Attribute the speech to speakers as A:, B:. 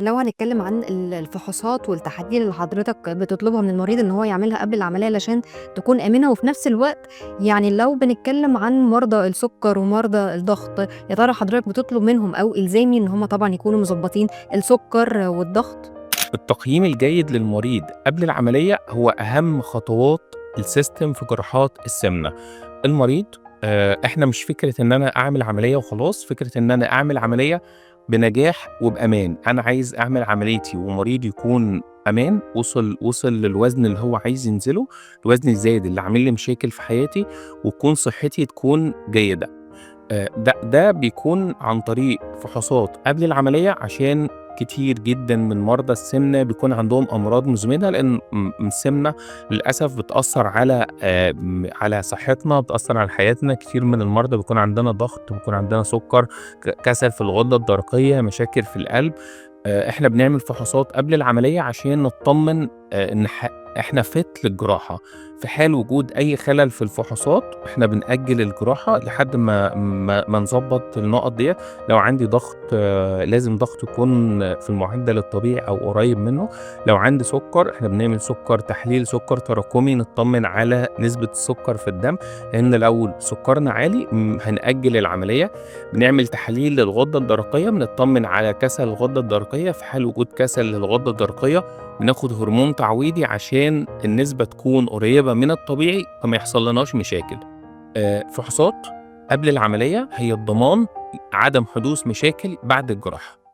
A: لو هنتكلم عن الفحوصات والتحاليل اللي حضرتك بتطلبها من المريض إن هو يعملها قبل العملية علشان تكون آمنة، وفي نفس الوقت يعني لو بنتكلم عن مرضى السُكّر ومرضى الضغط، يا ترى حضرتك بتطلب منهم أو إلزامي إن هم طبعًا يكونوا مضبّطين السُكّر والضغط؟
B: التقييم الجيد للمريض قبل العملية هو أهم خطوات السيستم في جراحات السمنة. المريض إحنا مش فكرة إن أنا أعمل عملية وخلاص، فكرة إن أنا أعمل عملية بنجاح وبأمان. أنا عايز أعمل عمليتي ومريض يكون أمان، وصل للوزن اللي هو عايز ينزله، الوزن الزايد اللي عامل لي مشاكل في حياتي، وتكون صحتي تكون جيدة. ده بيكون عن طريق فحوصات قبل العملية، عشان كتير جدًا من مرضى السمنة بيكون عندهم أمراض مزمنة، لإن السمنة للأسف بتأثّر على صحتنا، بتأثّر على حياتنا. كتير من المرضى بيكون عندنا ضغط، بيكون عندنا سُكّر، كسل في الغدة الدرقية، مشاكل في القلب. إحنا بنعمل فحوصات قبل العملية عشان نتطمن إن إحنا fit للجراحة. في حال وجود أي خلل في الفحوصات، إحنا بنأجل الجراحة لحد ما نضبط النقط ديّة. لو عندي ضغط لازم ضغط يكون في المعدل الطبيعي أو قريب منه. لو عندي سُكّر، إحنا بنعمل تحليل سُكّر تراكمي نتطمن على نسبة السُكّر في الدم، لإن لو سُكّرنا عالي هنأجل العملية. بنعمل تحاليل للغدة الدرقية، بنتطمن على كسل الغدة الدرقية. في حال وجود كسل للغدة الدرقية، بناخد هرمون تعويضي عشان النسبة تكون قريبة من الطبيعي، فما يحصلناش مشاكل. فحوصات قبل العملية هي الضمان عدم حدوث مشاكل بعد الجراحة.